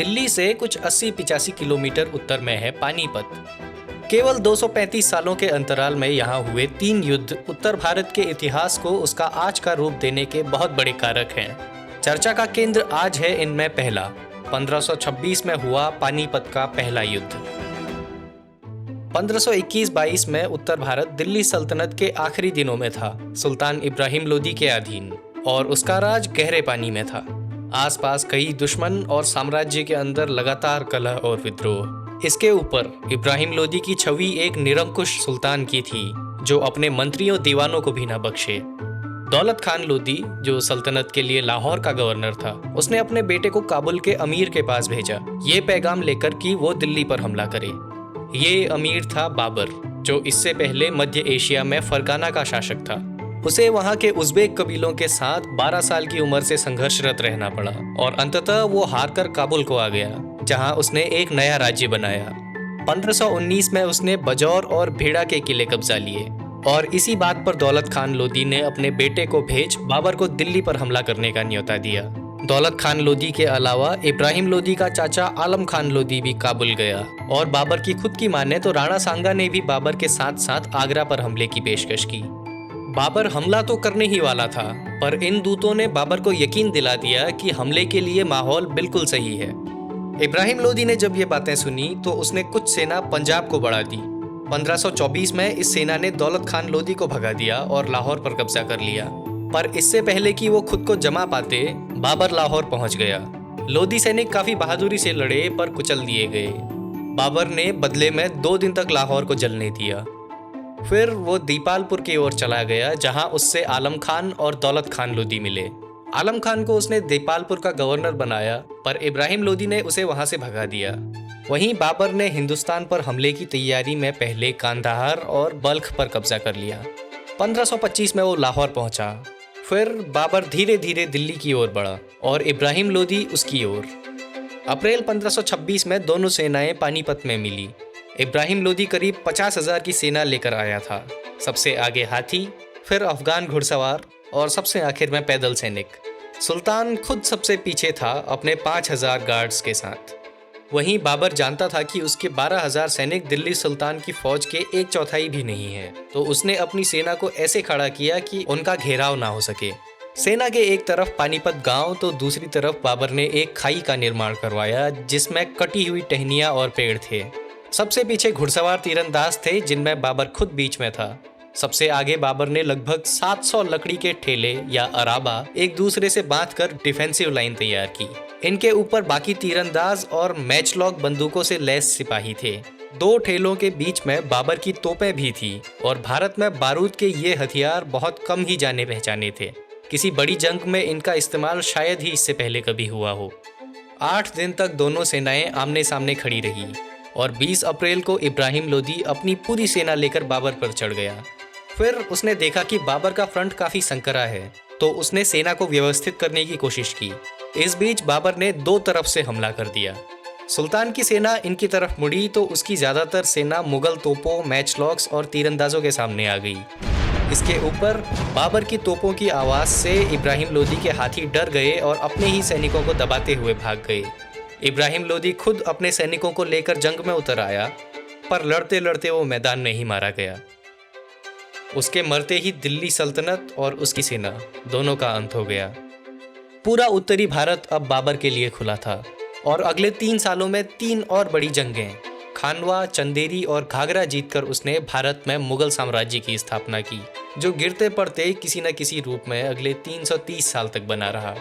दिल्ली से कुछ 80-85 किलोमीटर उत्तर में है पानीपत। केवल 235 सालों के अंतराल में यहाँ हुए 3 युद्ध उत्तर भारत के इतिहास को उसका आज का रूप देने के बहुत बड़े कारक हैं। चर्चा का केंद्र आज है इनमें पहला, 1526 में हुआ पानीपत का पहला युद्ध। 1521-22 में उत्तर भारत दिल्ली सल्तनत के आखिरी दिनों में था, सुल्तान इब्राहिम लोदी के अधीन, और उसका राज गहरे पानी में था। आसपास कई दुश्मन और साम्राज्य के अंदर लगातार कलह और विद्रोह। इसके ऊपर इब्राहिम लोदी की छवि एक निरंकुश सुल्तान की थी, जो अपने मंत्रियों दीवानों को भी न बख्शे। दौलत खान लोदी, जो सल्तनत के लिए लाहौर का गवर्नर था, उसने अपने बेटे को काबुल के अमीर के पास भेजा, ये पैगाम लेकर कि वो दिल्ली पर हमला करे। ये अमीर था बाबर, जो इससे पहले मध्य एशिया में फरगाना का शासक था। उसे वहां के उज़्बेक कबीलों के साथ 12 साल की उम्र से संघर्षरत रहना पड़ा और अंततः वो हारकर काबुल को आ गया, जहां उसने एक नया राज्य बनाया। 1519 में उसने बजौर और भेड़ा के किले कब्जा लिए और इसी बात पर दौलत खान लोदी ने अपने बेटे को भेज बाबर को दिल्ली पर हमला करने का न्योता दिया। दौलत खान लोदी के अलावा इब्राहिम लोदी का चाचा आलम खान लोदी भी काबुल गया और बाबर की खुद की माने तो राणा सांगा ने भी बाबर के साथ साथ आगरा पर हमले की पेशकश की। बाबर हमला तो करने ही वाला था, पर इन दूतों ने बाबर को यकीन दिला दिया कि हमले के लिए माहौल बिल्कुल सही है। इब्राहिम लोदी ने जब ये बातें सुनी तो उसने कुछ सेना पंजाब को बढ़ा दी। 1524 में इस सेना ने दौलत खान लोदी को भगा दिया और लाहौर पर कब्जा कर लिया, पर इससे पहले कि वो खुद को जमा पाते, बाबर लाहौर पहुंच गया। लोदी सैनिक काफी बहादुरी से लड़े पर कुचल दिए गए। बाबर ने बदले में 2 दिन तक लाहौर को जलने दिया। फिर वो दीपालपुर की ओर चला गया, जहां उससे आलम खान और दौलत खान लोदी मिले। आलम खान को उसने दीपालपुर का गवर्नर बनाया, पर इब्राहिम लोदी ने उसे वहां से भगा दिया। वहीं बाबर ने हिंदुस्तान पर हमले की तैयारी में पहले कांधार और बल्ख पर कब्जा कर लिया। 1525 में वो लाहौर पहुंचा। फिर बाबर धीरे धीरे दिल्ली की ओर बढ़ा और इब्राहिम लोदी उसकी ओर। अप्रैल 1526 में दोनों सेनाएं पानीपत में मिली। इब्राहिम लोदी करीब 50,000 की सेना लेकर आया था, सबसे आगे हाथी, फिर अफगान घुड़सवार और सबसे आखिर में पैदल सैनिक। सुल्तान खुद सबसे पीछे था अपने 5,000 गार्ड्स के साथ। वहीं बाबर जानता था कि उसके 12,000 सैनिक दिल्ली सुल्तान की फौज के 1/4 भी नहीं है, तो उसने अपनी सेना को ऐसे खड़ा किया कि उनका घेराव ना हो सके। सेना के एक तरफ पानीपत गांव तो दूसरी तरफ बाबर ने एक खाई का निर्माण करवाया, जिसमें कटी हुई टहनियां और पेड़ थे। सबसे पीछे घुड़सवार तीरंदाज थे, जिनमें बाबर खुद बीच में था। सबसे आगे बाबर ने लगभग 700 लकड़ी के ठेले या अराबा एक दूसरे से बांधकर डिफेंसिव लाइन तैयार की। इनके ऊपर बाकी तीरंदाज और मैचलॉक बंदूकों से लैस सिपाही थे। 2 ठेलों के बीच में बाबर की तोपें भी थी और भारत में बारूद के ये हथियार बहुत कम ही जाने पहचाने थे। किसी बड़ी जंग में इनका इस्तेमाल शायद ही इससे पहले कभी हुआ हो। 8 दिन तक दोनों सेनाएं आमने सामने खड़ी रही और 20 अप्रैल को इब्राहिम लोदी अपनी पूरी सेना लेकर बाबर पर चढ़ गया। फिर उसने देखा कि बाबर का फ्रंट काफी संकरा है, तो उसने सेना को व्यवस्थित करने की कोशिश की। इस बीच बाबर ने 2 तरफ से हमला कर दिया। सुल्तान की सेना इनकी तरफ मुड़ी तो उसकी ज्यादातर सेना मुगल तोपों, मैचलॉक्स और तीरंदाजों के सामने आ गई। इसके ऊपर बाबर की तोपों की आवाज से इब्राहिम लोदी के हाथी डर गए और अपने ही सैनिकों को दबाते हुए भाग गए। इब्राहिम लोदी खुद अपने सैनिकों को लेकर जंग में उतर आया, पर लड़ते लड़ते वो मैदान में ही मारा गया। उसके मरते ही दिल्ली सल्तनत और उसकी सेना दोनों का अंत हो गया। पूरा उत्तरी भारत अब बाबर के लिए खुला था और अगले 3 सालों में 3 और बड़ी जंगें, खानवा, चंदेरी और घाघरा जीतकर उसने भारत में मुगल साम्राज्य की स्थापना की, जो गिरते पड़ते किसी न किसी रूप में अगले 330 साल तक बना रहा।